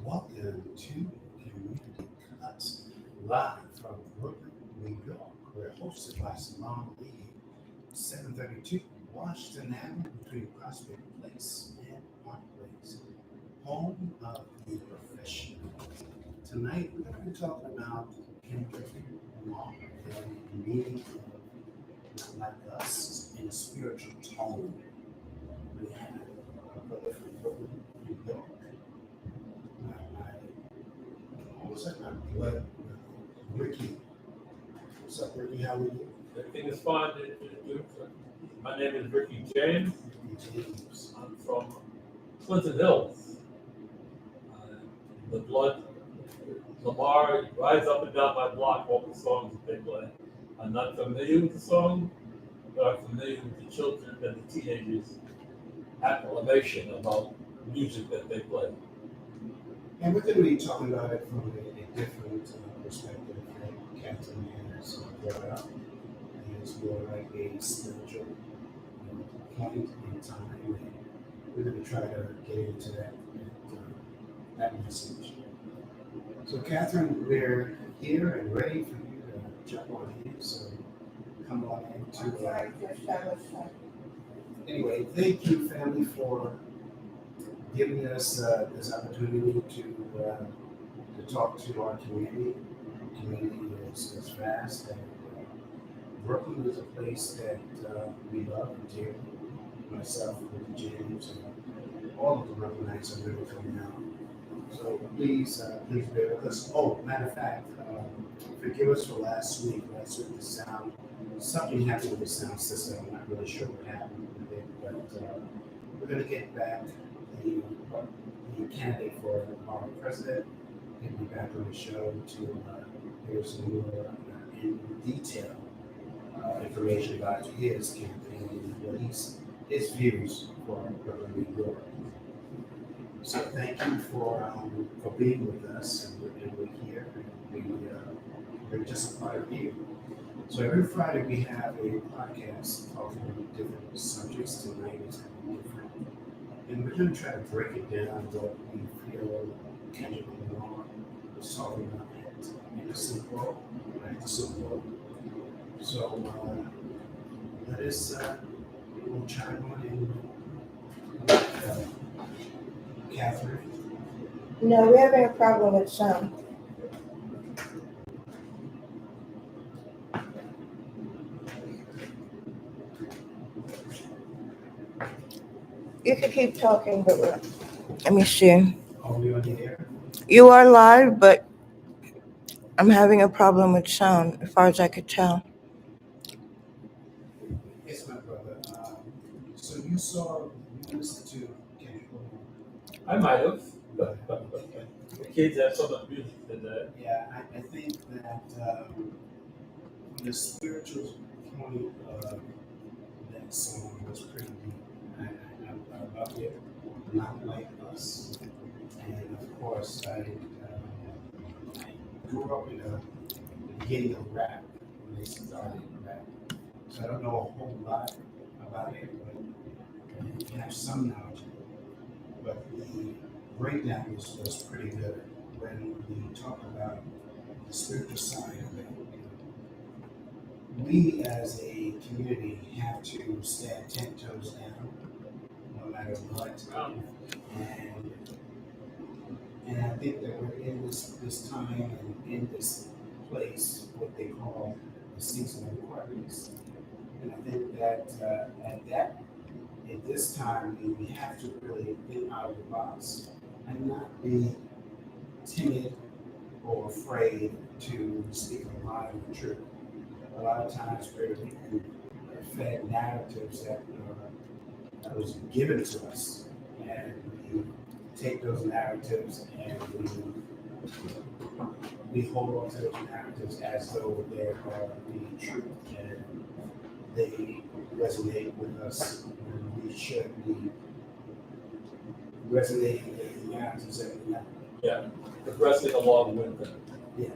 Welcome to Community Cuts, live from Brooklyn, New York. We're hosted by SALON LEAHING, 732 Washington Ave, between Prospect Place and Park Place, home of the professional. Tonight, we're going to be talking about Kendrick Lamar and the meaning of Not Like Us in a spiritual tone. We have a brother from Brooklyn, New York. What's up, my blood? Rickie. What's up, Rickie? How are you? Everything is fine. My name is Rickie James. James. I'm from Clinton Hills. The blood, Lamar rides up and down my block, all the songs that they play. I'm not familiar with the song, but I'm familiar with the children and the teenagers' acclamation about music that they play. And we're going to be talking about it from a different perspective that Kathryn has brought up. And it's more like a spiritual point in time. And we're going to try to get into that message. So, Kathryn, we're here and ready for you to jump on in. So, come on in. Anyway, thank you, family, for giving us this opportunity to talk to our community. Our community is vast, and Brooklyn is a place that we love dearly. Myself, Rickie James, and all of the Brooklynites are really coming out. So please bear with us. Oh, matter of fact, forgive us for last week. Last week, the sound, something happened with the sound system. I'm not really sure what happened with it, but we're going to get back. The candidate for our president will be back on the show to give us some more in detail information about his campaign and what his views for Brooklyn, New York. So thank you for being with us, and we're here, and we're just a part of you. So every Friday we have a podcast talking about different subjects. Tonight is going to be different. And we're going to try to break it down what we feel Kendrick Lamar was talking about in the Super Bowl, right? The Super Bowl. So let us we'll chime on in with Kathryn. No, we're having a problem with sound. You can keep talking, but let me see. Are we on the air? You are live, but I'm having a problem with sound, as far as I could tell. Yes, my brother. So you listened to Kendrick Lamar? I might have. The kids have so much music today. Yeah, I think that the spiritual point of that song was pretty deep. I love it. Not Like Us. And of course, I grew up in the beginning of rap when they started rap. So I don't know a whole lot about it, but I have some knowledge of it. But the breakdown was pretty good when we talk about the spiritual side of it. We as a community have to stand 10 toes down, no matter what. And I think that we're in this time and in this place, what they call the season of Aquarius. And I think that at this time, we have to really think out of the box and not be timid or afraid to speak a lie of the truth. A lot of times we're fed narratives that was given to us, and we take those narratives and we hold on to those narratives as though they are the truth, and they resonate with us when we should be resonating with the narratives that we have. Yeah, progressing along with them. Yeah,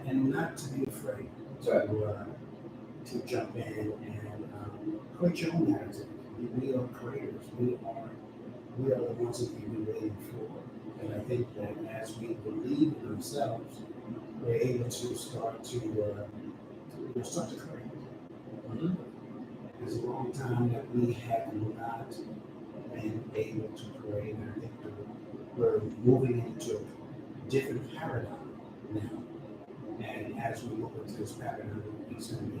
and not to be afraid to jump in and create your own narrative. We are creators. We are the ones that we've been waiting for. And I think that as we believe in ourselves, we're able to start to start to create. Mhm. It's a long time that we have not been able to create, and I think we're moving into a different paradigm now. And as we move into this paradigm, it's going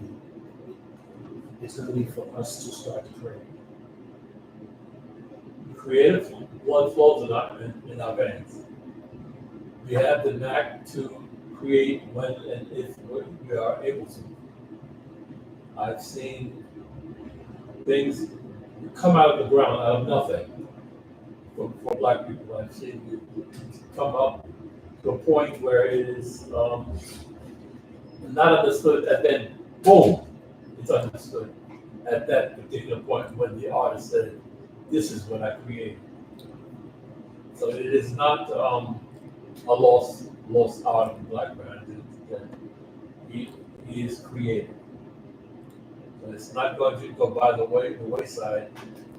to be for us to start to create. Creative blood flows in our veins. We have the knack to create when and if we are able to. I've seen things come out of the ground, out of nothing, for Black people. I've seen it come up to a point where it is not understood, and then boom, it's understood at that particular point when the artist said, "This is what I created." So it is not a lost art of the Black man. He is creative. So it's not going to go by the wayside.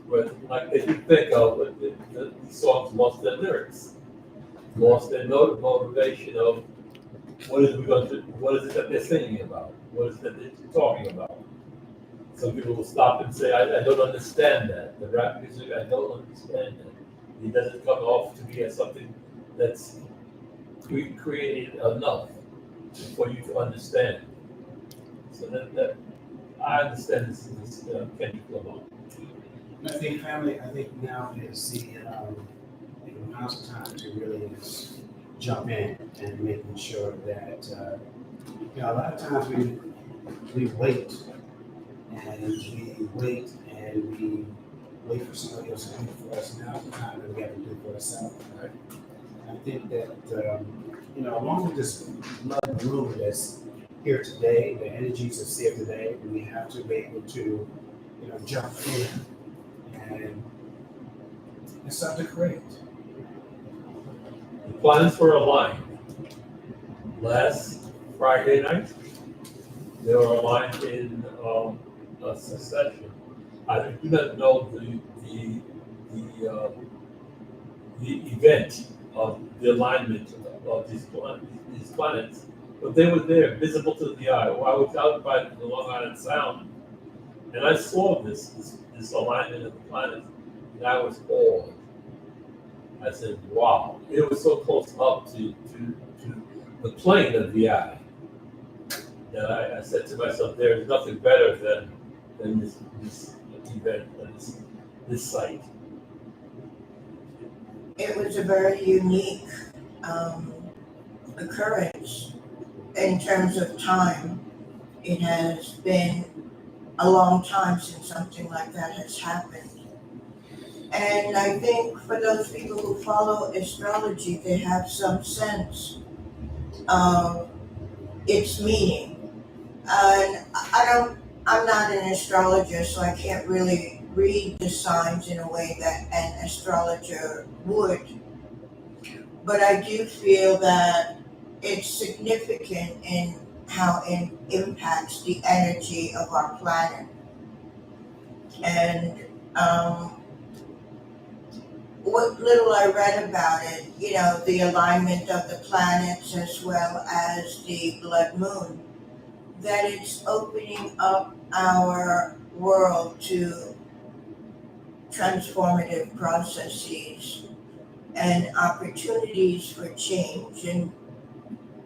But like if you think of it, these songs lost their lyrics, lost their motivation of what is it that they're singing about? What is it that they're talking about? Some people will stop and say, I don't understand that. The rap music, I don't understand that. It doesn't come off to me as something that's created enough for you to understand. So that I understand this Kendrick Lamar. I think family, I think now is now's the time to really just jump in and making sure that, a lot of times we wait and we wait for somebody else to do it for us. Now's the time that we have to do it for ourselves, right? I think that, along with this blood moon that's here today, the energies that's here today, we have to be able to, jump in and start to create. The planets were aligned. Last Friday night, they were aligned in a succession. I do not know the event of the alignment of these planets, but they were there, visible to the eye. Well, I was out by the Long Island Sound, and I saw this alignment of the planets, and I was awed. I said, "Wow!" It was so close up to the plane of the eye that I said to myself, "There is nothing better than this event, than this sight." It was a very unique occurrence in terms of time. It has been a long time since something like that has happened. And I think for those people who follow astrology, they have some sense of its meaning. And I'm not an astrologer, so I can't really read the signs in a way that an astrologer would. But I do feel that it's significant in how it impacts the energy of our planet. And what little I read about it, the alignment of the planets as well as the blood moon, that it's opening up our world to transformative processes and opportunities for change. And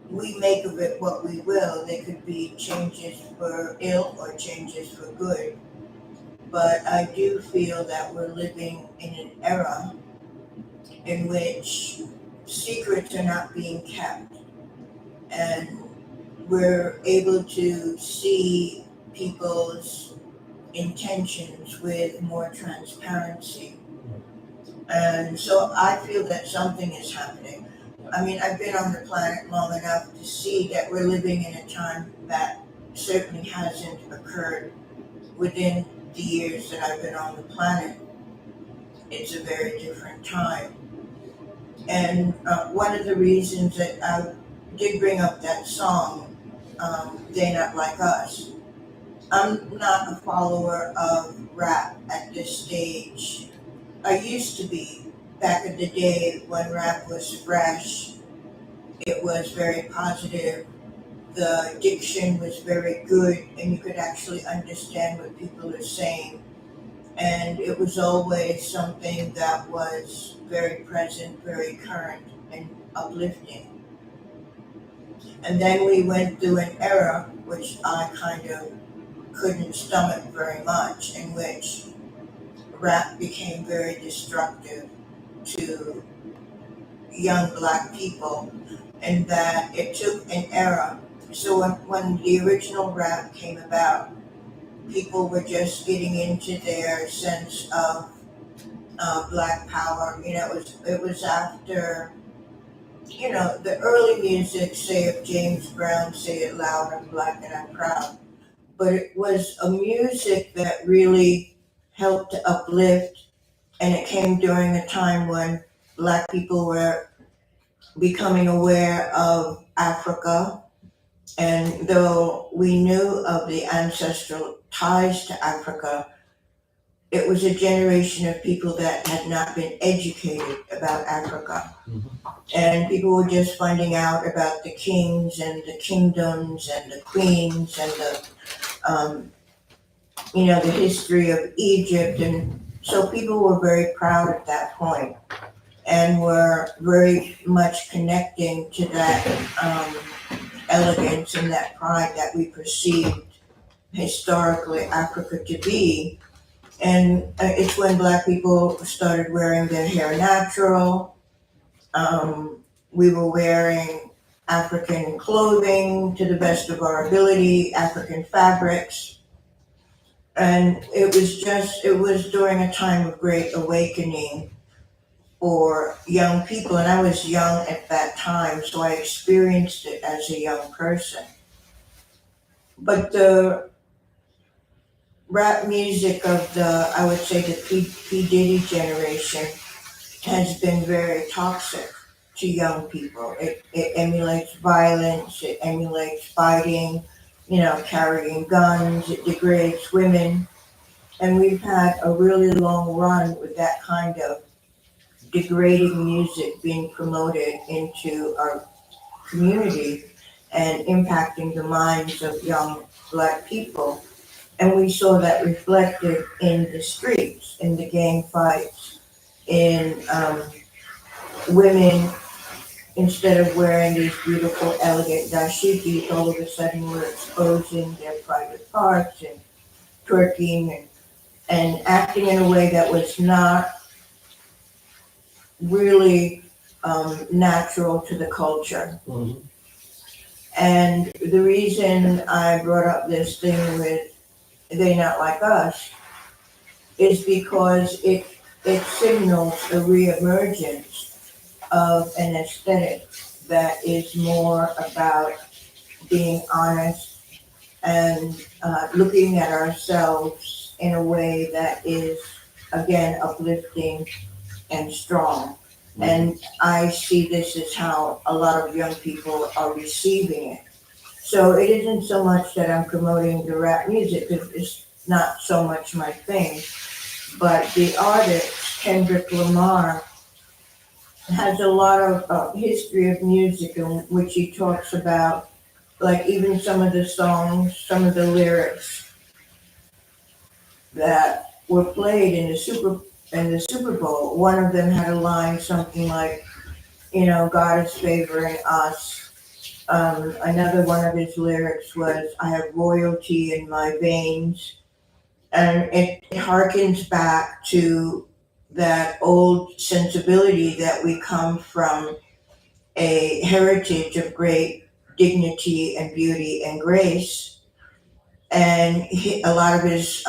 we make of it what we will. They could be changes for ill or changes for good. But I do feel that we're living in an era in which secrets are not being kept, and we're able to see people's intentions with more transparency. And so I feel that something is happening. I mean, I've been on the planet long enough to see that we're living in a time that certainly hasn't occurred within the years that I've been on the planet. It's a very different time. And one of the reasons that I did bring up that song, They Not Like Us, I'm not a follower of rap at this stage. I used to be, back in the day when rap was fresh, it was very positive. The diction was very good, and you could actually understand what people are saying. And it was always something that was very present, very current, and uplifting. And then we went through an era which I kind of couldn't stomach very much, in which rap became very destructive to young black people, and that it took an era. So when the original rap came about, people were just getting into their sense of black power. It was after, the early music, say of James Brown, Say It Loud, I'm Black and I'm Proud. But it was a music that really helped to uplift, and it came during a time when black people were becoming aware of Africa. And though we knew of the ancestral ties to Africa, it was a generation of people that had not been educated about Africa. And people were just finding out about the kings and the kingdoms and the queens and the history of Egypt. And so people were very proud at that point and were very much connecting to that elegance and that pride that we perceived historically Africa to be. And it's when black people started wearing their hair natural. We were wearing African clothing to the best of our ability, African fabrics. And it was during a time of great awakening for young people. And I was young at that time, so I experienced it as a young person. But the rap music of I would say the P. Diddy generation has been very toxic to young people. It emulates violence, it emulates fighting, carrying guns, it degrades women. And we've had a really long run with that kind of degrading music being promoted into our community and impacting the minds of young black people. And we saw that reflected in the streets, in the gang fights, in women, instead of wearing these beautiful, elegant dashikis, all of a sudden were exposing their private parts and twerking and acting in a way that was not really natural to the culture. Mhm. And the reason I brought up this thing with They Not Like Us is because it signals a reemergence of an aesthetic that is more about being honest and looking at ourselves in a way that is, again, uplifting and strong. And I see this as how a lot of young people are receiving it. So it isn't so much that I'm promoting the rap music, because it's not so much my thing. But the artist, Kendrick Lamar, has a lot of history of music in which he talks about, like even some of the songs, some of the lyrics that were played in the Super Bowl. One of them had a line something like, God is favoring us. Another one of his lyrics was, I have royalty in my veins. And it harkens back to that old sensibility that we come from a heritage of great dignity and beauty and grace. And a lot of his,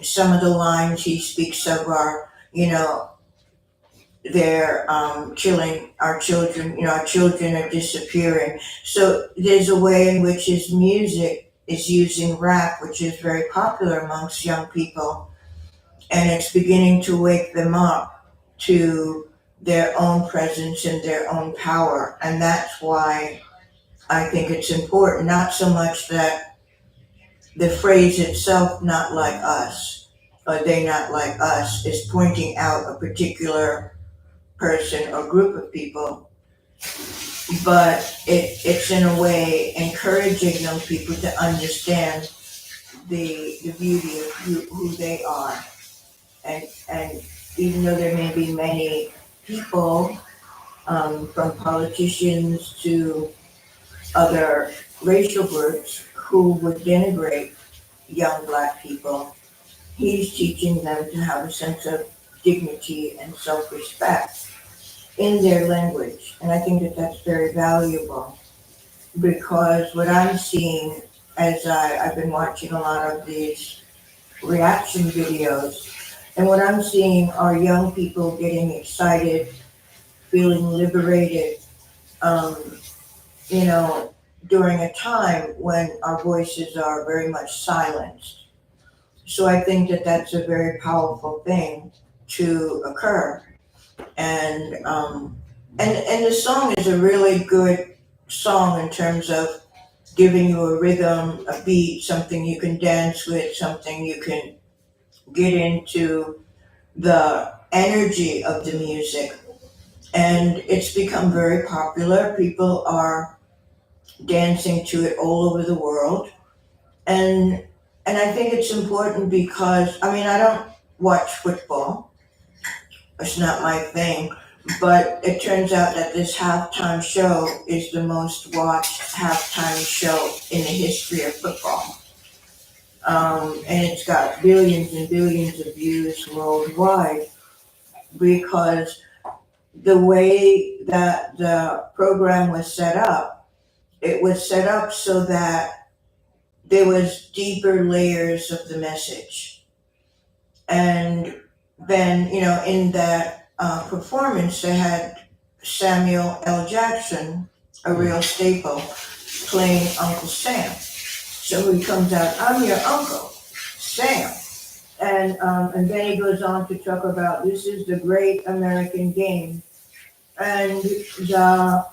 some of the lines he speaks of are, they're killing our children, our children are disappearing. So there's a way in which his music is using rap, which is very popular amongst young people, and it's beginning to wake them up to their own presence and their own power. And that's why I think it's important, not so much that the phrase itself, not like us, or they not like us, is pointing out a particular person or group of people, but it's in a way encouraging those people to understand the beauty of who they are. And even though there may be many people, from politicians to other racial groups who would denigrate young black people, he's teaching them to have a sense of dignity and self-respect in their language. And I think that that's very valuable, because what I'm seeing as I've been watching a lot of these reaction videos, and what I'm seeing are young people getting excited, feeling liberated, um, you know, during a time when our voices are very much silenced. So I think that that's a very powerful thing to occur. And and the song is a really good song in terms of giving you a rhythm, a beat, something you can dance with, something you can get into the energy of the music. And it's become very popular. People are dancing to it all over the world. And I think it's important because I mean I don't watch football. It's not my thing. But it turns out that this halftime show is the most watched halftime show in the history of football. And it's got billions and billions of views worldwide, because the way that the program was set up, it was set up so that there was deeper layers of the message. And then, in that performance, they had Samuel L. Jackson, a real staple, playing Uncle Sam. So he comes out, I'm your uncle, Sam. And then he goes on to talk about this is the great American game. And the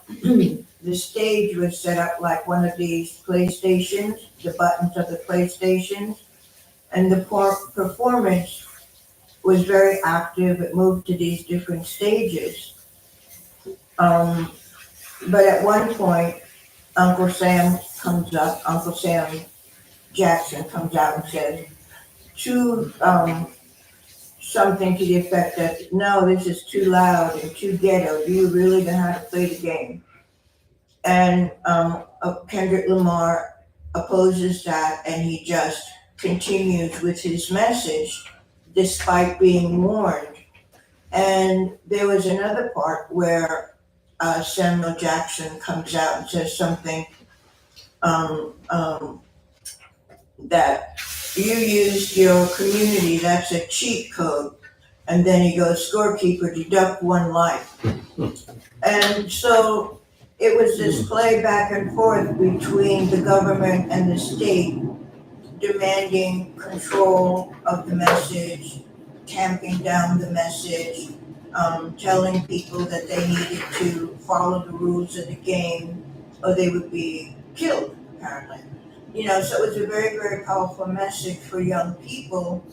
stage was set up like one of these PlayStations, the buttons of the PlayStations. And the performance was very active. It moved to these different stages. But at one point, Uncle Sam Jackson comes out and says, to something to the effect that, no, this is too loud and too ghetto. Do you really know how to play the game? And Kendrick Lamar opposes that, and he just continues with his message despite being warned. And there was another part where Samuel Jackson comes out and says something that you used your community, that's a cheat code. And then he goes, scorekeeper, deduct one life. And so it was this play back and forth between the government and the state, demanding control of the message, tamping down the message, telling people that they needed to follow the rules of the game or they would be killed, apparently. So it's a very, very powerful message for young people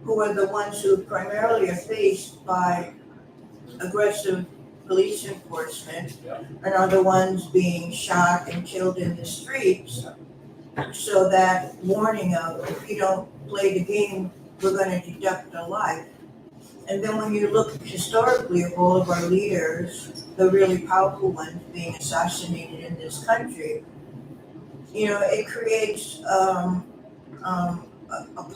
who are the ones who primarily are faced by aggressive police enforcement and are the ones being shot and killed in the streets. So that warning of, if you don't play the game, we're going to deduct a life. And then when you look historically of all of our leaders, the really powerful ones being assassinated in this country, it creates a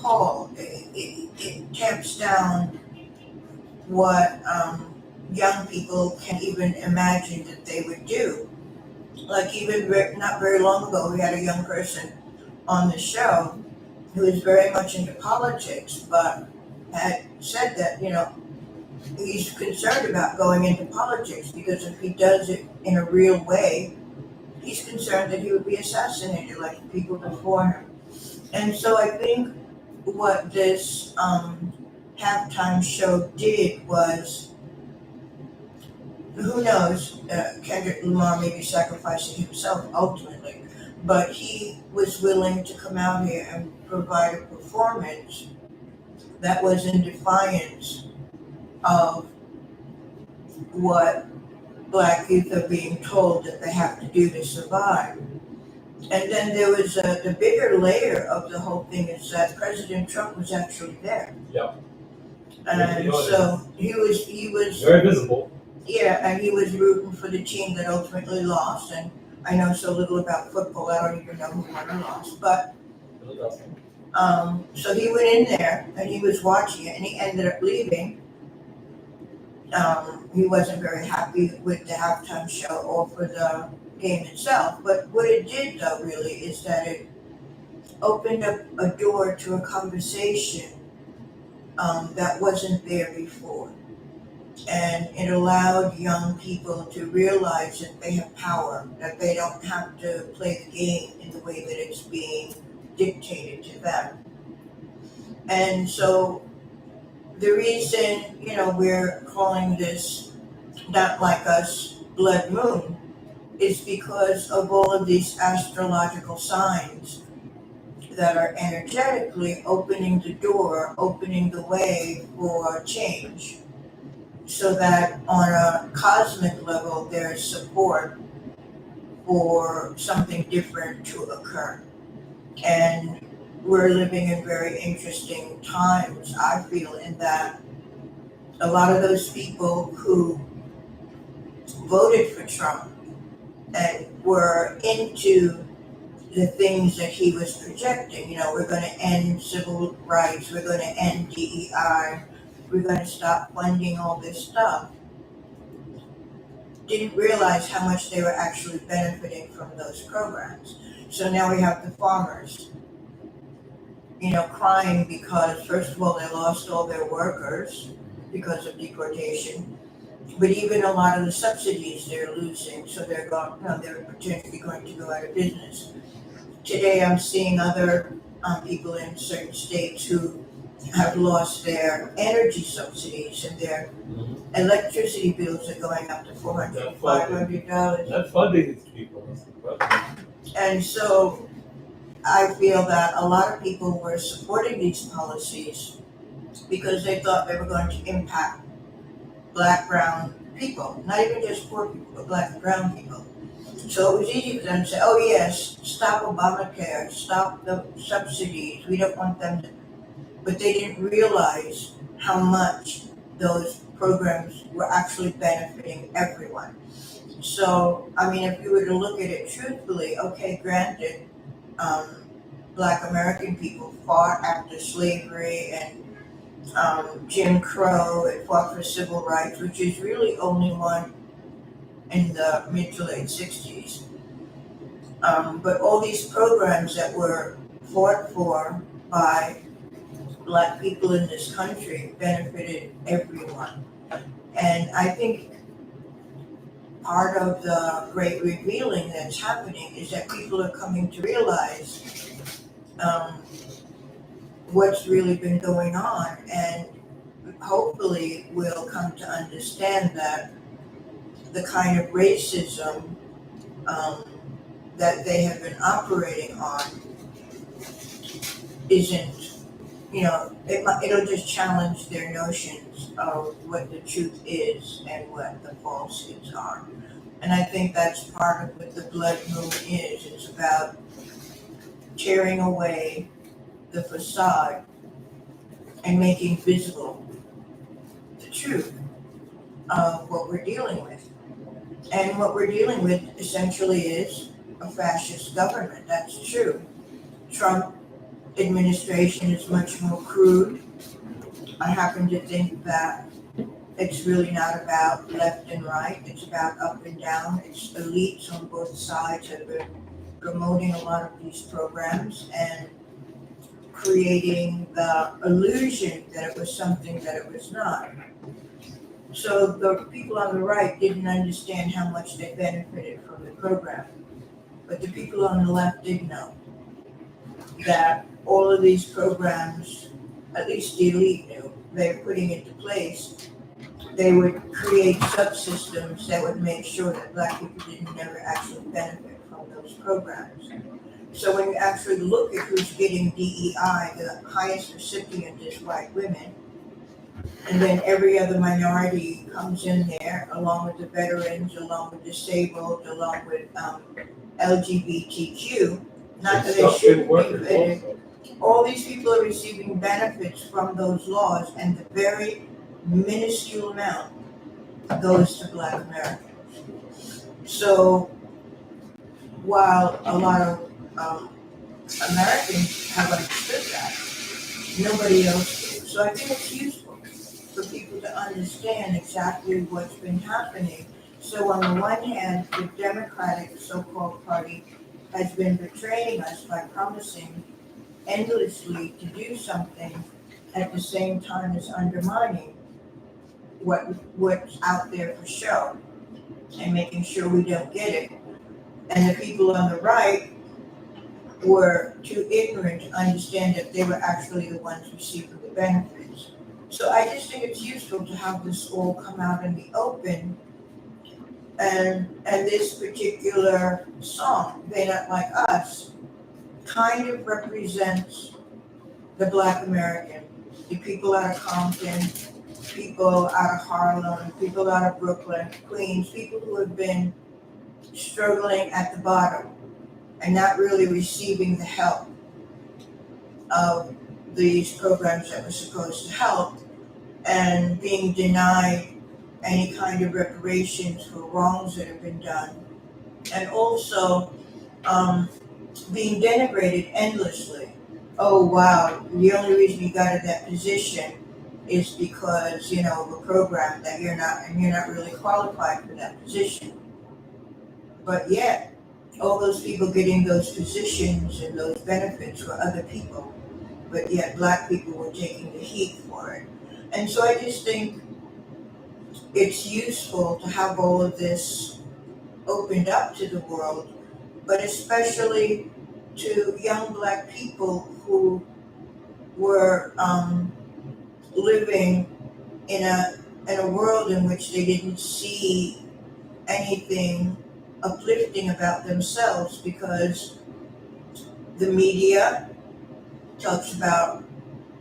pall. It tamps down what young people can even imagine that they would do. Like even not very long ago, we had a young person on the show who is very much into politics, but had said that, he's concerned about going into politics because if he does it in a real way, he's concerned that he would be assassinated like the people before him. And so I think what this halftime show did was, who knows, Kendrick Lamar may be sacrificing himself ultimately, but he was willing to come out here and provide a performance that was in defiance of what Black youth are being told that they have to do to survive. And then there was the bigger layer of the whole thing is that President Trump was actually there. Yep. And so he was Very visible. yeah, and he was rooting for the team that ultimately lost. And I know so little about football, I don't even know who won or lost. But so he went in there and he was watching it, and he ended up leaving. He wasn't very happy with the halftime show or for the game itself. But what it did, though, really, is that it opened up a door to a conversation that wasn't there before. And it allowed young people to realize that they have power, that they don't have to play the game in the way that it's being dictated to them. And so the reason, we're calling this Not Like Us Blood Moon is because of all of these astrological signs that are energetically opening the door, opening the way for change, so that on a cosmic level there's support for something different to occur. And we're living in very interesting times, I feel, in that a lot of those people who voted for Trump and were into the things that he was projecting, we're going to end civil rights, we're going to end DEI, we're going to stop funding all this stuff, didn't realize how much they were actually benefiting from those programs. So now we have the farmers, crying because, first of all, they lost all their workers because of deportation, but even a lot of the subsidies they're losing, so they're potentially going to go out of business. Today I'm seeing other people in certain states who have lost their energy subsidies, and their electricity bills are going up to $400, $500. That's funding these people. That's the question. And so I feel that a lot of people were supporting these policies because they thought they were going to impact Black, brown people, not even just poor people, but Black and brown people. So it was easy for them to say, oh yes, stop Obamacare, stop the subsidies, we don't want them to. But they didn't realize how much those programs were actually benefiting everyone. So, if you were to look at it truthfully, okay, granted, Black American people fought after slavery and Jim Crow and fought for civil rights, which is really only one in the mid to late 60s. But all these programs that were fought for by Black people in this country benefited everyone. And I think part of the great revealing that's happening is that people are coming to realize what's really been going on, and hopefully will come to understand that the kind of racism that they have been operating on isn't, it'll just challenge their notions of what the truth is and what the falsehoods are. And I think that's part of what the blood moon is. It's about tearing away the facade and making visible the truth of what we're dealing with. And what we're dealing with essentially is a fascist government. That's true. Trump administration is much more crude. I happen to think that it's really not about left and right. It's about up and down. It's elites on both sides have been promoting a lot of these programs and creating the illusion that it was something that it was not. So the people on the right didn't understand how much they benefited from the program. But the people on the left did know that all of these programs, at least the elite knew, they're putting into place. They would create subsystems that would make sure that Black people didn't never actually benefit from those programs. So when you actually look at who's getting DEI, the highest recipient is white women. And then every other minority comes in there, along with the veterans, along with disabled, along with LGBTQ. Not that they Construction shouldn't be workers vetted. also. All these people are receiving benefits from those laws, and the very minuscule amount goes to Black Americans. So while a lot of Americans have understood that, nobody else do. So I think it's useful for people to understand exactly what's been happening. So on the one hand, the Democratic so-called party has been betraying us by promising endlessly to do something at the same time as undermining what's out there for show and making sure we don't get it. And the people on the right were too ignorant to understand that they were actually the ones receiving the benefits. So I just think it's useful to have this all come out in the open. And this particular song, They Not Like Us, kind of represents the Black American, the people out of Compton, people out of Harlem, people out of Brooklyn, Queens, people who have been struggling at the bottom and not really receiving the help of these programs that were supposed to help, and being denied any kind of reparations for wrongs that have been done, and also being denigrated endlessly. Oh wow, the only reason you got in that position is because, you know, of a program that you're not really qualified for that position. But yet, all those people getting those positions and those benefits were other people, but yet Black people were taking the heat for it. And so I just think it's useful to have all of this opened up to the world, but especially to young Black people who were living in a world in which they didn't see anything uplifting about themselves, because the media talks about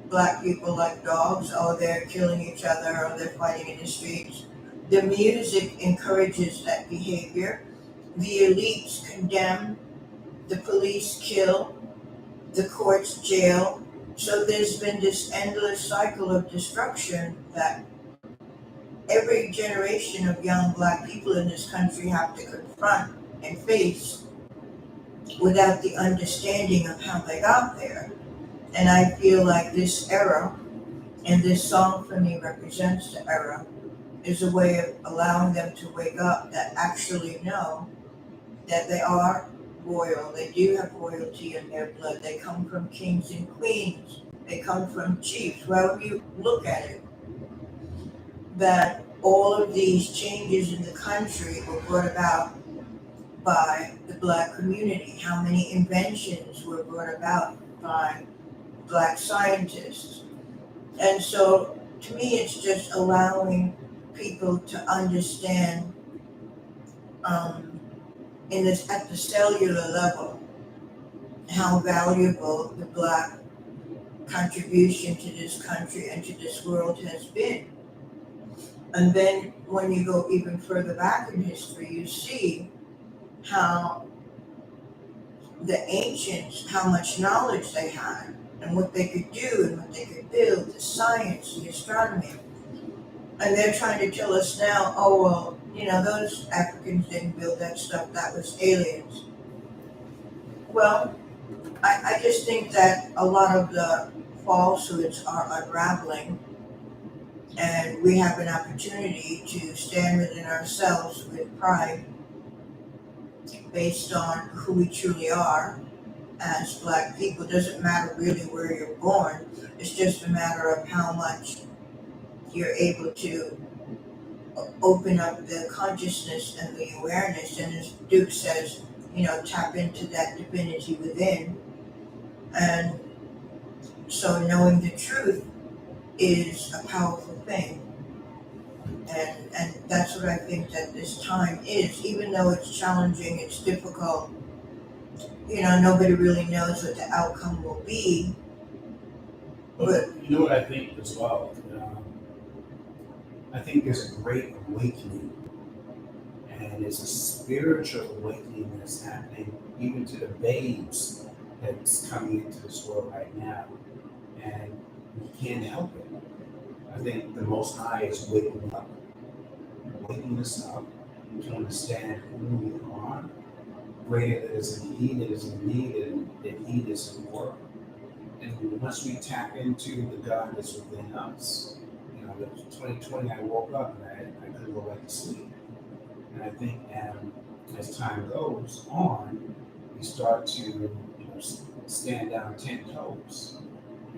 Black people like dogs, oh, they're killing each other, or they're fighting in the streets. The music encourages that behavior. The elites condemn, the police kill, the courts jail. So there's been this endless cycle of destruction that every generation of young Black people in this country have to confront and face without the understanding of how they got there. And I feel like this era, and this song for me represents the era, is a way of allowing them to wake up, that actually know that they are royal. They do have royalty in their blood. They come from kings and queens. They come from chiefs. However you look at it, that all of these changes in the country were brought about by the Black community. How many inventions were brought about by Black scientists? And so to me, it's just allowing people to understand at the cellular level how valuable the Black contribution to this country and to this world has been. And then when you go even further back in history, you see how the ancients, how much knowledge they had and what they could do and what they could build, the science, the astronomy. And they're trying to tell us now, oh, well, you know, those Africans didn't build that stuff, that was aliens. Well, I just think that a lot of the falsehoods are unraveling, and we have an opportunity to stand within ourselves with pride based on who we truly are as Black people. It doesn't matter really where you're born, it's just a matter of how much you're able to open up the consciousness and the awareness, and as Duke says, you know, tap into that divinity within. And so knowing the truth is a powerful thing. And that's what I think that this time is. Even though it's challenging, it's difficult, you know, nobody really knows what the outcome will be. But you know what I think as well? I think there's a great awakening, and it's a spiritual awakening that's happening even to the babes that's coming into this world right now, and we can't help it. I think the Most High is waking us up to understand who we are. Greater is in He that is in me than He that's in the world. And once we tap into the God that's within us, you know, 2020, I woke up and I couldn't go back to sleep. And I think as time goes on, we start to, you know, stand down 10 toes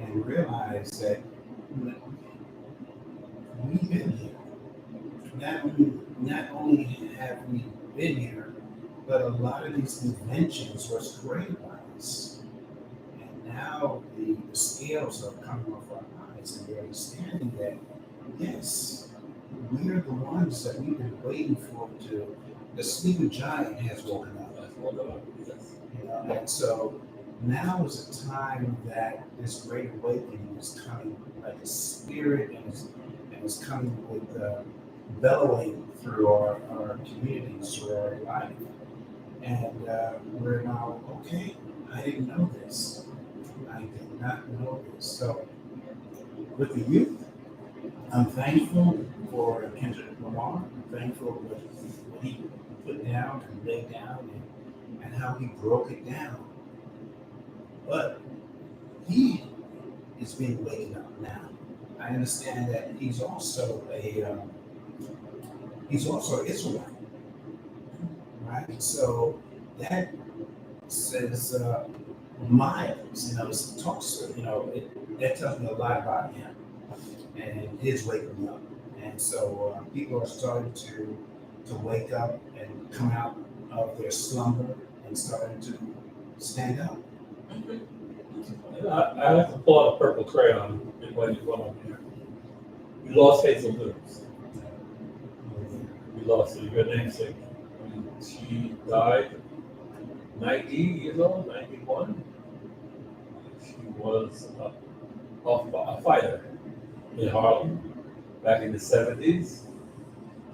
and realize that we've been here. Not only have we been here, but a lot of these inventions was created by us. And now the scales are coming off our eyes, and we're understanding that, yes, we're the ones that we've been waiting for to. The sleeping giant has woken up. Yes. You know, and so now is a time that this great awakening is coming like a spirit, and is coming with bellowing through our communities, through our life. And we're now, okay, I didn't know this. I did not know this. So with the youth, I'm thankful for Kendrick Lamar. I'm thankful for what he put down and laid down, and how he broke it down. But he is being wakened up now. I understand that he's also an Israelite, right? So that says miles, you know, it talks, you know, that tells me a lot about him and his waking up. And so people are starting to wake up and come out of their slumber and starting to stand up. I like to pull out a purple crayon and when you come up here. We lost Hazel Lewis. We lost her, your namesake. She died 90 years old, 91. She was a fighter in Harlem back in the 70s.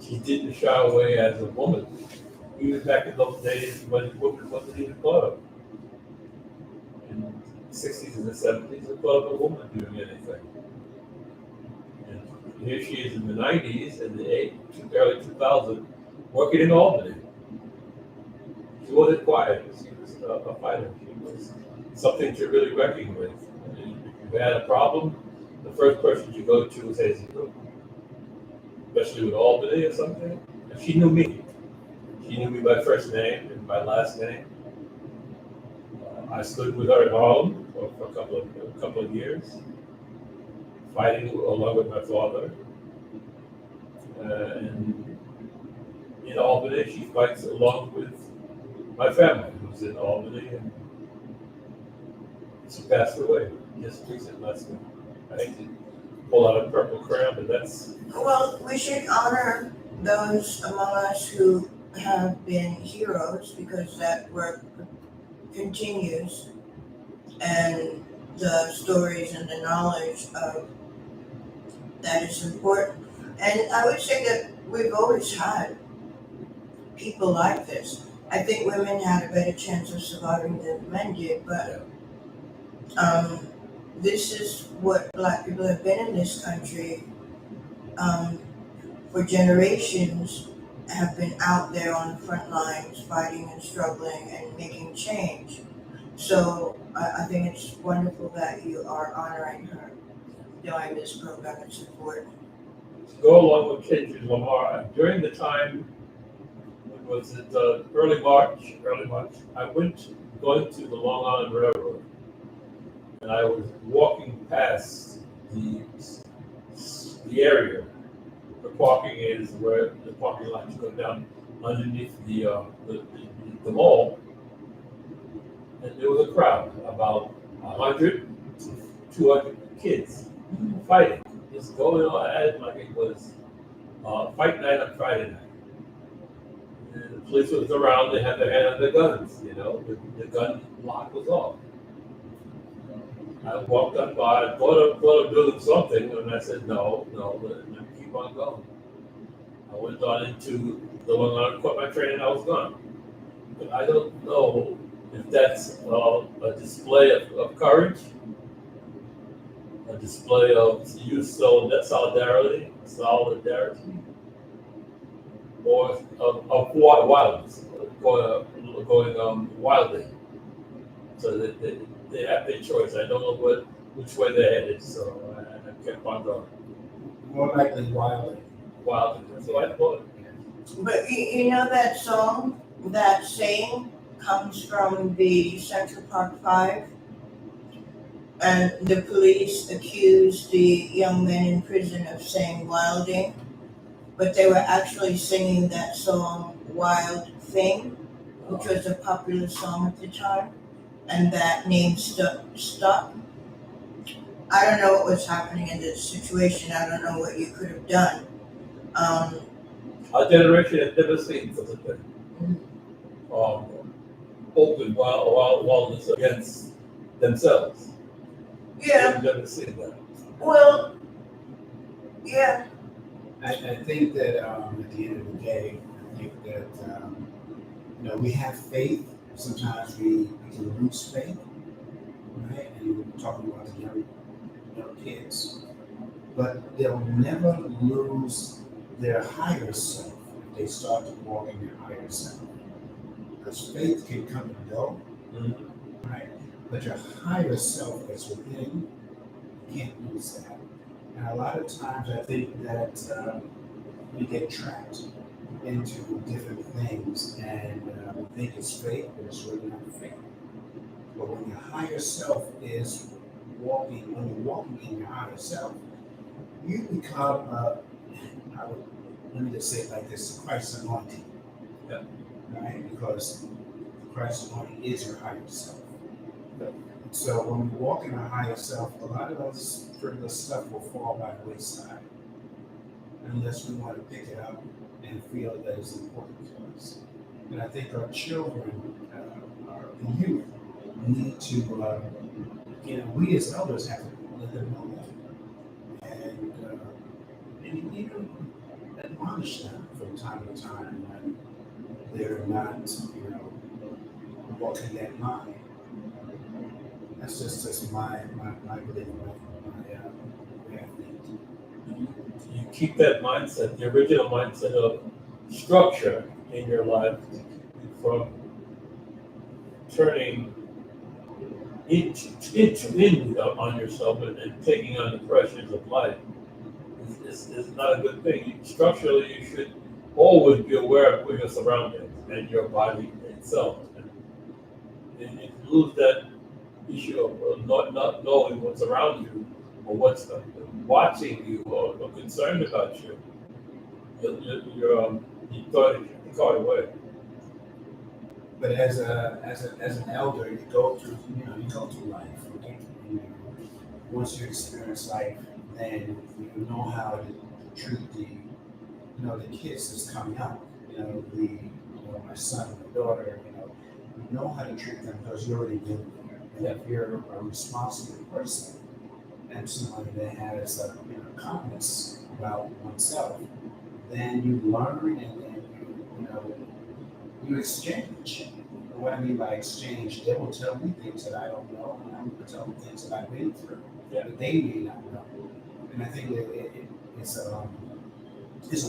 She didn't shy away as a woman, even back in those days when women wasn't even thought of. In the 60s and the 70s, they thought of a woman doing anything. And here she is in the 90s and the early 2000s, working in Albany. She wasn't quiet. She was a fighter. She was something to really reckon with. And if you had a problem, the first person you go to was Hazel Lewis, especially with Albany or something. And she knew me. She knew me by first name and by last name. I stood with her in Harlem for a couple of years, fighting along with my father. And in Albany, she fights along with my family, who's in Albany, and she passed away just recently last week. I hate to pull out a purple crayon, but that's. Well, we should honor those among us who have been heroes because that work continues, and the stories and the knowledge of that is important. And I would say that we've always had people like this. I think women had a better chance of surviving than men did, but this is what Black people have been in this country for generations, have been out there on the front lines fighting and struggling and making change. So I think it's wonderful that you are honoring her during this program. It's important. To go along with Kendrick Lamar, during the time, when was it early March, I went going to the Long Island Railroad, and I was walking past the area. The parking is where the parking lots go down underneath the mall, and there was a crowd, about 100 to 200 kids fighting, just going on at it like it was fight night on Friday night. And the police was around, they had their hand on their guns, you know, the gun lock was off. I walked up by, I thought of doing something, and I said, no, keep keep on going. I went on into the one I quit my training, I was gone. But I don't know if that's a display of courage, a display of youth solidarity, or of wildness, going wildly. So they have their choice. I don't know which way they're headed, so I kept on going. More likely wildly. Wildly. So I thought, But you know that song, that saying comes from the Central Park Five? And the police accused the young men in prison of saying wilding, but they were actually singing that song Wild Thing, which was a popular song at the time, and that name stuck. I don't know what was happening in this situation. I don't know what you could have done. our generation has never seen such a thing. Open wildness against themselves. Yeah, We've never seen that. well, yeah. I think that at the end of the day, I think that we have faith. Sometimes we can lose faith, right? And we're talking about the young kids, but they'll never lose their higher self if they start to walk in their higher self. Because faith can come and go, right? But your higher self that's within, you can't lose that. And a lot of times I think that we get trapped into different things and we think it's faith, but it's really not faith. But when your higher self is walking, when you're walking in your higher self, you become, let me just say it like this, Christ's anointing. Yeah. Right? Because Christ's anointing is your higher self. So when we walk in our higher self, a lot of those frivolous stuff will fall by the wayside unless we want to pick it up and feel that it's important to us. And I think our children, our youth, need to, we as elders have to let them know that. And even admonish them from time to time when they're not, walking that line. That's just my belief, my You keep that mindset, the original mindset of structure in your life from turning in on yourself and taking on the pressures of life is not a good thing. Structurally, you should always be aware of your surroundings and your body itself. And if you lose that issue of not knowing what's around you or what's watching you or concerned about you, you're caught away. But as an elder, you go through life. Okay? Once you experience life, then you know how to treat the kids that's coming up. My son, my daughter. You know how to treat them because you already been there. And if you're a responsible person and somebody that has confidence about oneself, then you learn and then you exchange. What I mean by exchange, they will tell me things that I don't know, and I'm going to tell them things that I've been through that they may not know. And I think it's a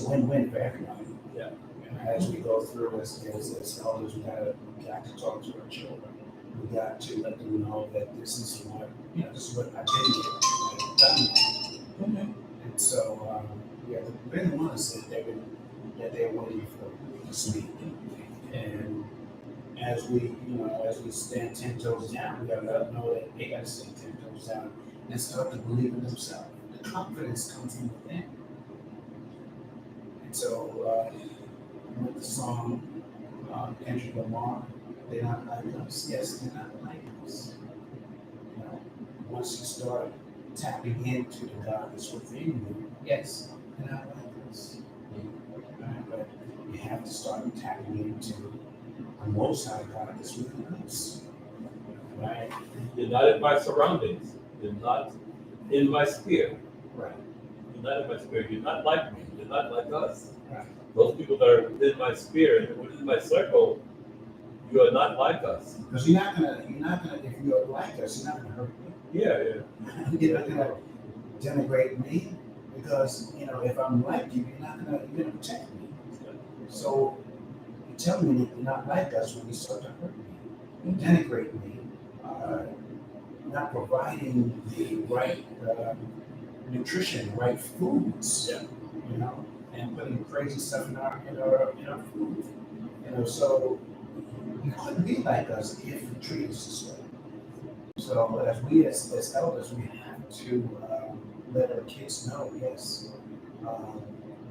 win-win for everybody. Yeah. And as we go through as elders, we got to talk to our children. We got to let them know that this is what I've been through, I've done. And so, the very ones that they're waiting for to speak. And as we stand 10 toes down, we got to let them know that they got to stand 10 toes down and start to believe in themselves. The confidence comes from within. And so, with the song Kendrick Lamar, they're not like us. Yes, they're not like us. Once you start tapping into the God that's within you, yes, they're not like us. Right? But you have to start tapping into the Most High God that's within us. Right? You're not in my surroundings. You're not in my sphere. Right. not in my spirit. You're not like me. You're not like us. Right. Those people that are within my spirit, within my circle, you are not like us. Because you're not gonna, if you're like us, you're not gonna hurt me. Yeah. You're not gonna denigrate me, because if I'm like you, you're gonna protect me. So you tell me that you're not like us when you start to hurt me, denigrate me, not providing the right nutrition, right foods, Yeah. And putting crazy stuff in our food. So you couldn't be like us if you treat us this way. So as we as elders, we have to let our kids know, yes,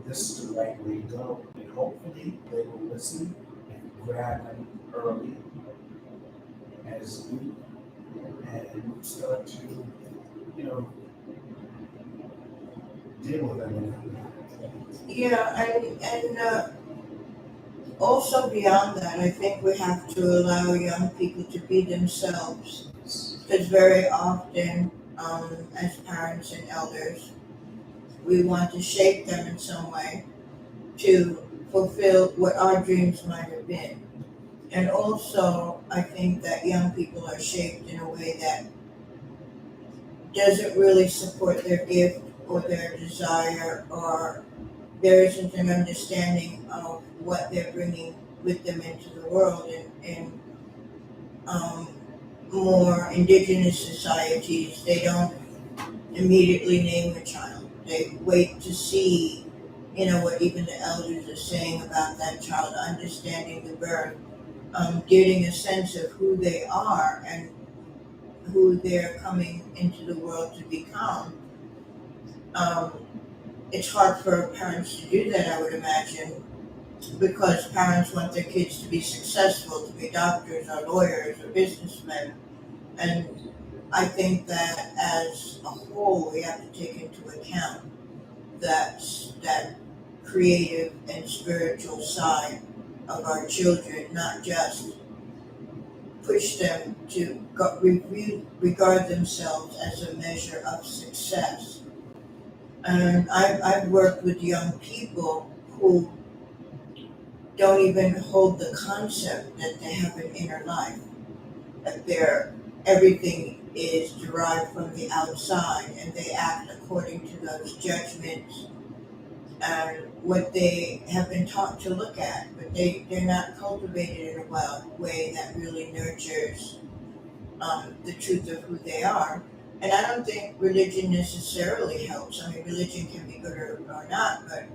this is the right way to go, and hopefully they will listen and grab them early as we and start to deal with them. Yeah, and also beyond that, I think we have to allow young people to be themselves. Because very often, as parents and elders, we want to shape them in some way to fulfill what our dreams might have been. And also, I think that young people are shaped in a way that doesn't really support their gift or their desire, or there isn't an understanding of what they're bringing with them into the world. And more indigenous societies, they don't immediately name a child. They wait to see, what even the elders are saying about that child, understanding the birth, getting a sense of who they are and who they're coming into the world to become. It's hard for parents to do that, I would imagine, because parents want their kids to be successful, to be doctors or lawyers or businessmen. And I think that as a whole, we have to take into account that creative and spiritual side of our children, not just push them to regard themselves as a measure of success. And I've worked with young people who don't even hold the concept that they have an inner life, that everything is derived from the outside, and they act according to those judgments and what they have been taught to look at, but they're not cultivated in a way that really nurtures the truth of who they are. And I don't think religion necessarily helps. I mean, religion can be good or not, but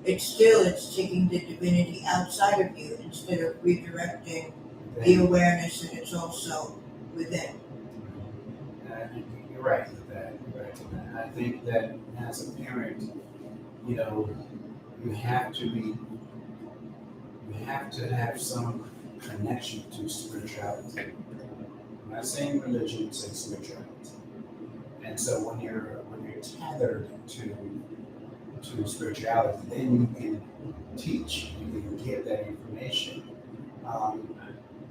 it's taking the divinity outside of you instead of redirecting the awareness that it's also within. You're right with that. I think that as a parent, you have to have some connection to spirituality. I'm not saying religion, I'm saying spirituality. And so when you're tethered to spirituality, then you can teach, you can give that information. I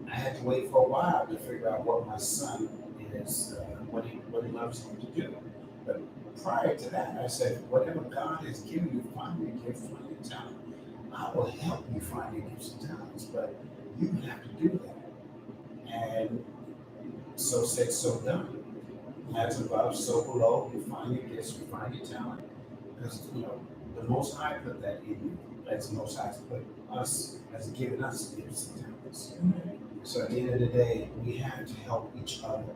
had to wait for a while to figure out what my son is, what he loves him to do. But prior to that, I said, whatever God has given you, find your gift, find your talent. I will help you find your gifts and talents, but you have to do that. And so said, so done. As above, so below, you find your gifts, you find your talent. Because, the Most High put that in you, as the Most High put us, has given us gifts and talents. Mm-hmm. So at the end of the day, we have to help each other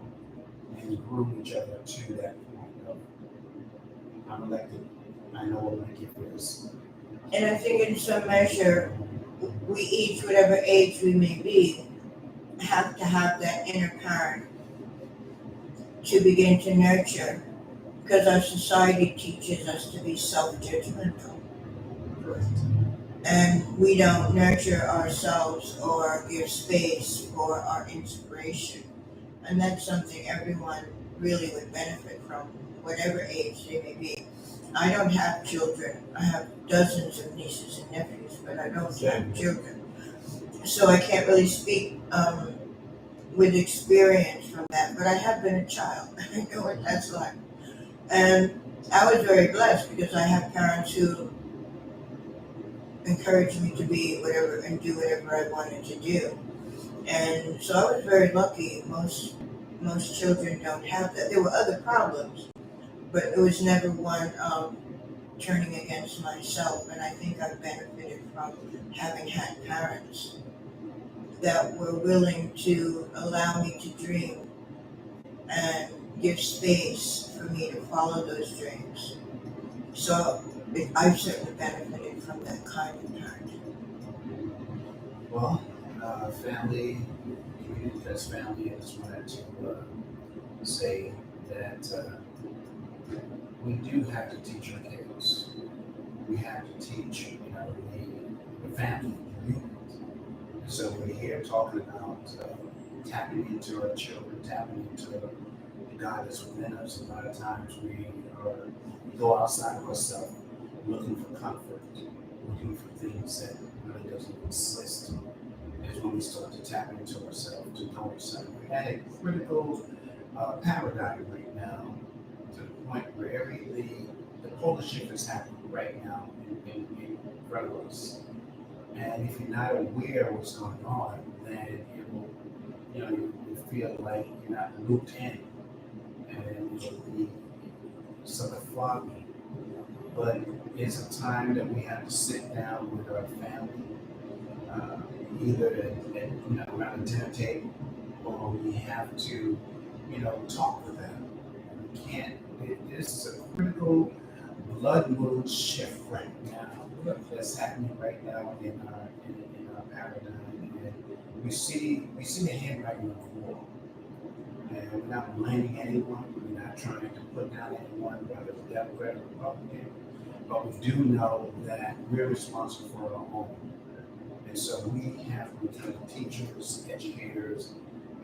and groom each other to that point of, I'm elected, I know what my gift is. And I think in some measure, we each, whatever age we may be, have to have that inner parent to begin to nurture, because our society teaches us to be self-judgmental. Correct. And we don't nurture ourselves or give space for our inspiration. And that's something everyone really would benefit from, whatever age they may be. I don't have children. I have dozens of nieces and nephews, but I don't have children. So I can't really speak with experience from that, but I have been a child. I know what that's like. And I was very blessed because I have parents who encouraged me to be whatever and do whatever I wanted to do. And so I was very lucky. Most children don't have that. There were other problems, but it was never one of turning against myself. And I think I've benefited from having had parents that were willing to allow me to dream and give space for me to follow those dreams. So I've certainly benefited from that kind of parenting. Well, family, community that's family, I just wanted to say that we do have to teach our kids. We have to teach, the family unit. So we're here talking about tapping into our children, tapping into the God that's within us. A lot of times we go outside of ourselves looking for comfort, looking for things that really doesn't exist. Is when we start to tap into ourselves, to know ourselves. We're at a critical paradigm right now, to the point where the polar shift is happening right now in front of us. And if you're not aware of what's going on, then it will, you feel like you're not looped in, and it'll be sort of foggy. But it's a time that we have to sit down with our family, either around a dinner table, or we have to, talk with them. We can't. This is a critical blood mood shift right now that's happening right now in our paradigm, and we see the handwriting on the wall, and we're not blaming anyone. We're not trying to put down anyone, whether it's Democrat or Republican, but we do know that we're responsible for our own. And so we have to become teachers, educators,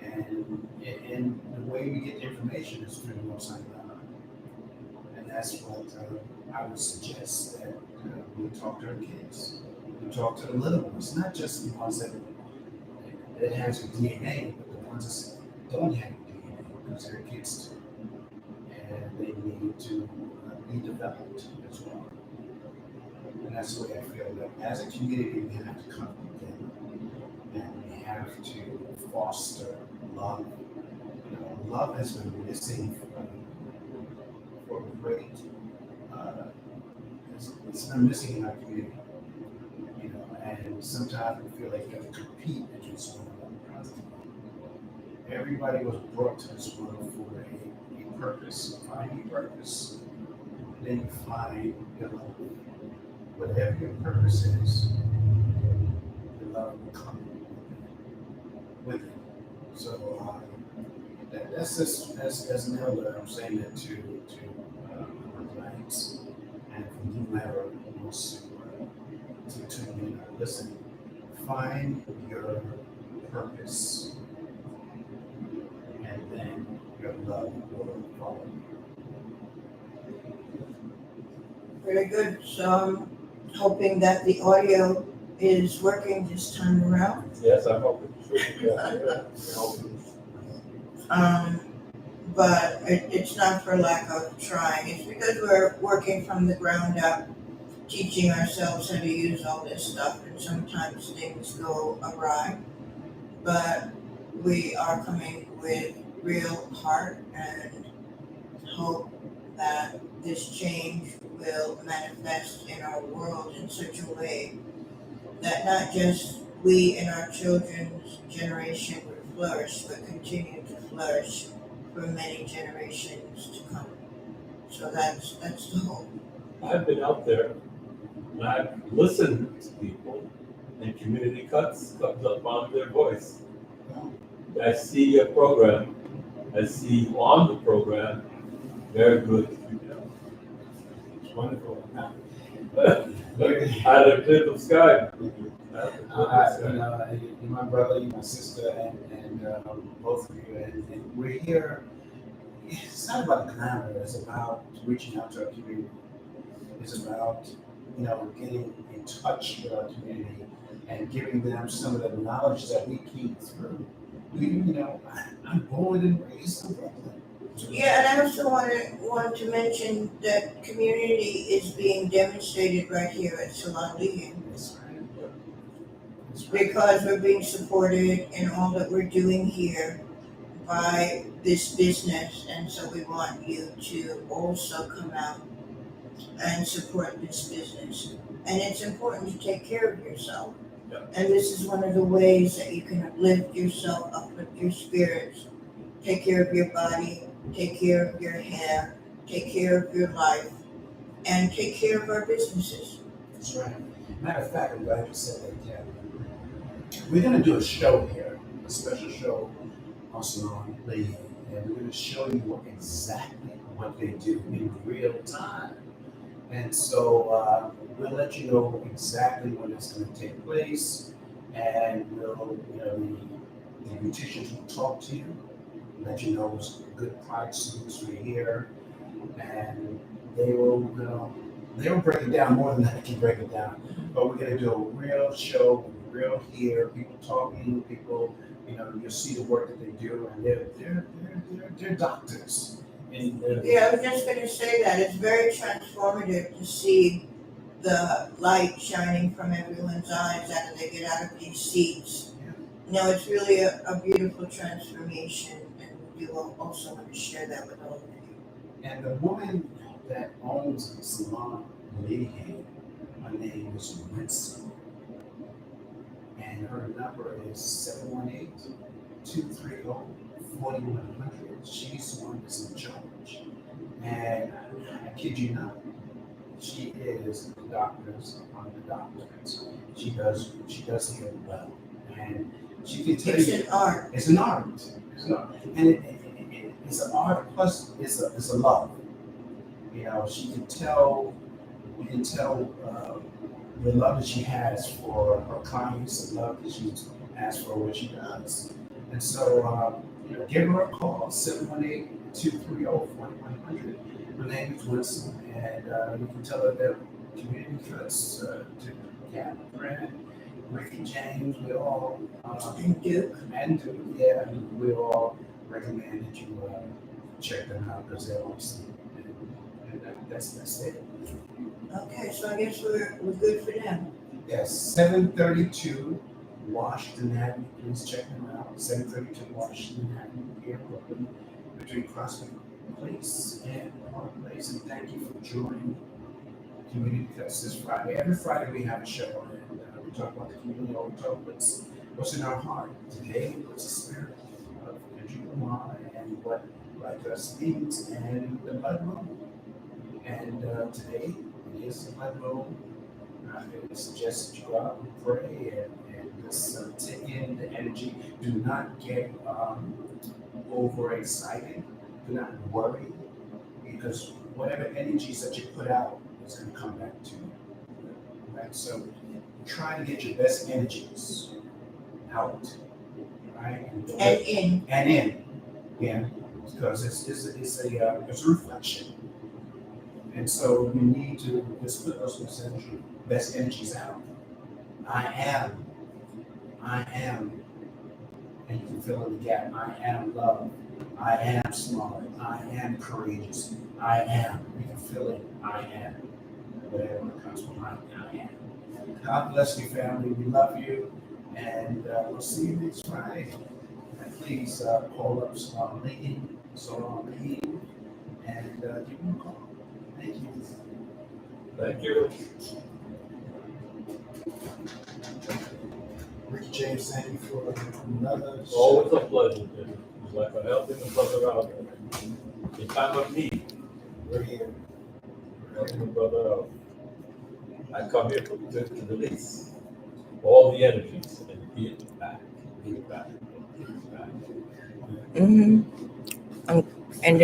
and the way we get information is through the Most High God. And that's what I would suggest, that we talk to our kids, we talk to the little ones, not just the ones that has your DNA, but the ones that don't have your DNA, because they're kids too. And they need to be developed as well. And that's the way I feel that as a community, we have to come together and we have to foster love. Love has been missing for a great. It's been missing in our community. And sometimes we feel like we have to compete against one another. Everybody was brought to this world for a purpose. Find your purpose, then you find your love. Whatever your purpose is, your love will come with it. So that's an elder. I'm saying that to our clients, and from whomever wants to tune in or listen. Find your purpose, and then your love will follow. Very good. So I'm hoping that the audio is working this time around. Yes, I hope it's But it's not for lack of trying. It's because we're working from the ground up, teaching ourselves how to use all this stuff, and sometimes things go awry. But we are coming with real heart and hope that this change will manifest in our world in such a way that not just we and our children's generation would flourish, but continue to flourish for many generations to come. So that's the hope. I've been out there and I've listened to people, and community comes up on their voice. I see your program. I see you on the program. Very good. It's wonderful. Out of the clear of sky. You're my brother, you're my sister, and both of you. And we're here. It's not about glamour. It's about reaching out to our community. It's about getting in touch with our community and giving them some of the knowledge that we keep through. I'm born and raised in Brooklyn. Yeah, and I also want to mention that community is being demonstrated right here at Salon Leahing, That's right. That's right. because we're being supported in all that we're doing here by this business, and so we want you to also come out and support this business. And it's important to take care of yourself. Yeah. And this is one of the ways that you can uplift yourself, uplift your spirits, take care of your body, take care of your hair, take care of your life, and take care of our businesses. That's right. Matter of fact, I'm glad you said that, Kathryn. We're going to do a show here, a special show on Salon Leahing, and we're going to show you exactly what they do in real time. And so we'll let you know exactly when it's going to take place, and we'll, the beauticians will talk to you, let you know what's good products to use for your hair, and they will, they will break it down more than I can break it down. But we're going to do a real show, real hair, people talking, people, you'll see the work that they do, and they're doctors. And, Yeah, I was just going to say that it's very transformative to see the light shining from everyone's eyes after they get out of these seats. It's really a beautiful transformation, and we do also want to share that with all of you. And the woman that owns the Salon Leahing, her name is Rickie, and her number is 718-230-4100. She's the one that's in charge. And I kid you not, she is the doctors on the doctors. She does it well. And she can tell It's you an art. it's an art. It's an art. And it's an art plus it's a love. She can tell, you can tell the love that she has for her clients, the love that she has for what she does. And so, give her a call, 718-230-4100. Her name is Winston, and you can tell her that community cuts to Kathryn, Rickie, James, we all, And Duke. yeah, we all recommend that you check them out because they're awesome. And that's it. Okay, so I guess we're good for them. Yes, 732 Washington Ave. Please check them out. 732 Washington Ave here in Brooklyn, between Prospect Place and Park Place. And thank you for joining Community Cuts this Friday. Every Friday we have a show, and we talk about the community, or we talk what's in our heart. Today, what's the spirit of Kendrick Lamar and what Like Us means, and the blood moon. And today is the blood moon. I suggest that you go out and pray and just take in the energy. Do not get overexcited. Do not worry, because whatever energies that you put out is going to come back to you. Right? So try to get your best energies out. Right? And in. Yeah. Because it's a reflection. And so you need to just put those best energies out. I am, and you can fill in the gap. I am love. I am smart. I am courageous. I am. You can fill in. I am. Whatever comes behind I am. God bless you, family. We love you, and we'll see you next Friday. And please call up Salon Leahing, and give them a call. Thank you. Thank you. Rickie James, thank you for another show. Always a pleasure. It's like a helping a brother out. In time of need, We're here. helping a brother out. I come here to release all the energies and give it back. Give it back. Give it back. And